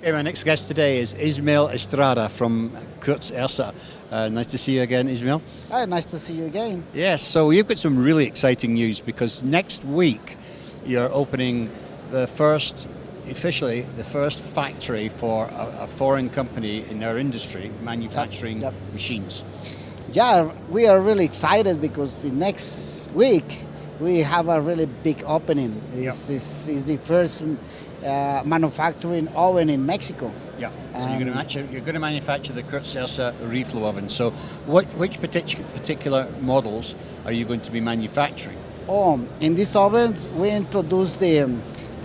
Hey, my next guest today is Ismael Estrada from Kurtz Ersa. Nice to see you again, Ismael. Hi, nice to see you again. Yes, so you've got some really exciting news because next week you're opening officially the first factory for a foreign company in our industry manufacturing machines. Yeah, we are really excited because the next week we have a really big opening. It's the first manufacturing oven in Mexico. Yeah, so you're going to manufacture the Kurtz Ersa Reflow oven. So which particular models are you going to be manufacturing? In this oven we introduced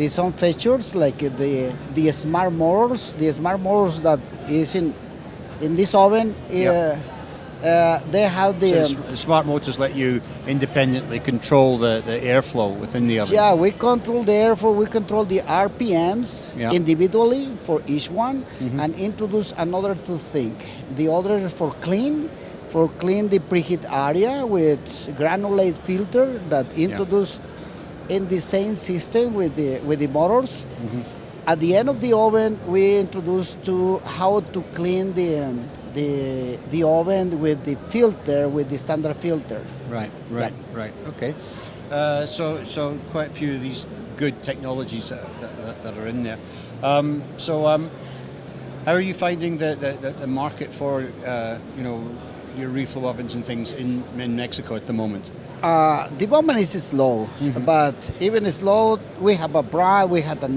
some features like the smart motors. The smart motors that is in this oven. They have the smart motors let you independently control the airflow within the oven. Yeah, we control the airflow, we control the RPMs individually for each one, and introduce another two things. The other for clean the preheat area with granulate filter that introduce in the same system with the motors. At the end of the oven, we introduce how to clean the oven with the filter, with the standard filter. Right. Okay. So quite a few of these good technologies that are in there. How are you finding the market for your reflow ovens and things in Mexico at the moment? The moment is slow, but even slow, we have a brand, we have a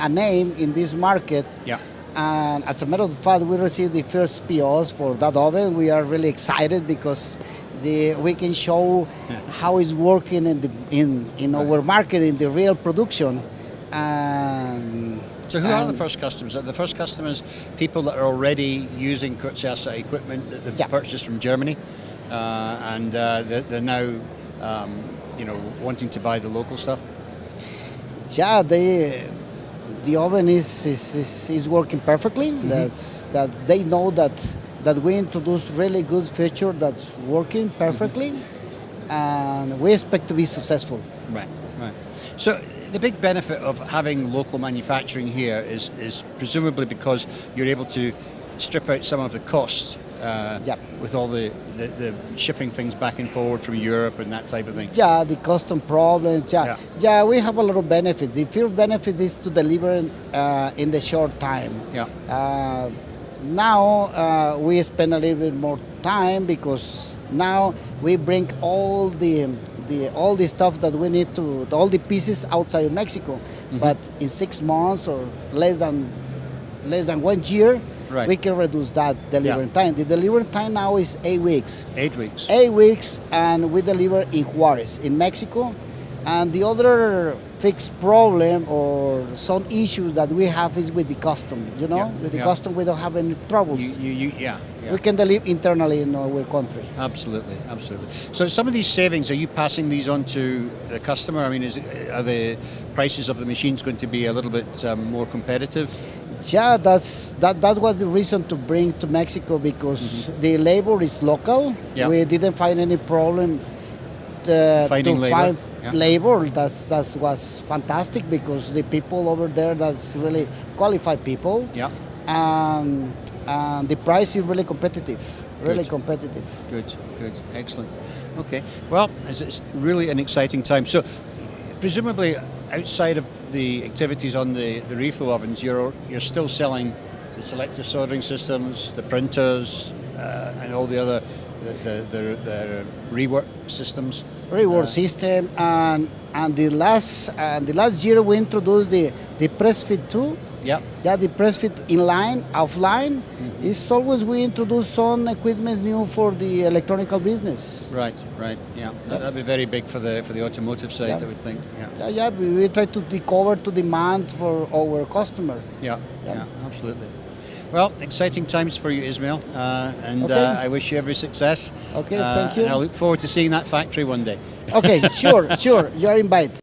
name in this market. Yeah. And as a matter of fact, we received the first POs for that oven. We are really excited because we can show how it's working in our market, in the real production. So who are the first customers? Are the first customers people that are already using Kurtz Ersa equipment that they've purchased from Germany, and they're now wanting to buy the local stuff? Yeah, the oven is working perfectly. That they know that we introduced really good feature that's working perfectly, and we expect to be successful. Right. So the big benefit of having local manufacturing here is presumably because you're able to strip out some of the costs with all the shipping things back and forward from Europe and that type of thing. Yeah, the custom problems. Yeah, we have a lot of benefit. The first benefit is to deliver in the short time. Now we spend a little bit more time because now we bring all the stuff that we need all the pieces outside of Mexico. But in 6 months or less than 1 year. Right. We can reduce that delivery time. The delivery time now is 8 weeks. 8 weeks. 8 weeks, and we deliver in Juarez, in Mexico. And the other fixed problem or some issues that we have is with the custom. With the custom, we don't have any troubles. We can deliver internally in our country. Absolutely. So some of these savings, are you passing these on to the customer? I mean, are the prices of the machines going to be a little bit more competitive? Yeah, that was the reason to bring to Mexico because the labor is local. We didn't find any problem finding labor. Labor. That was fantastic because the people over there, that's really qualified people. And the price is really competitive. Competitive. Good, excellent. Okay, well, it's really an exciting time. So, presumably, outside of the activities on the reflow ovens, you're still selling the selective soldering systems, the printers, and all the other the rework systems. Rework system, and the last year we introduced the press fit too. The press fit inline, offline. It's always we introduce some equipment new for the electronical business. Right. Yeah, that'd be very big for the automotive side, I would think. We try to cover to demand for our customer. Yeah, absolutely. Well, exciting times for you, Ismael, and I wish you every success. Okay, thank you. And I look forward to seeing that factory one day. Okay, sure. You are invited.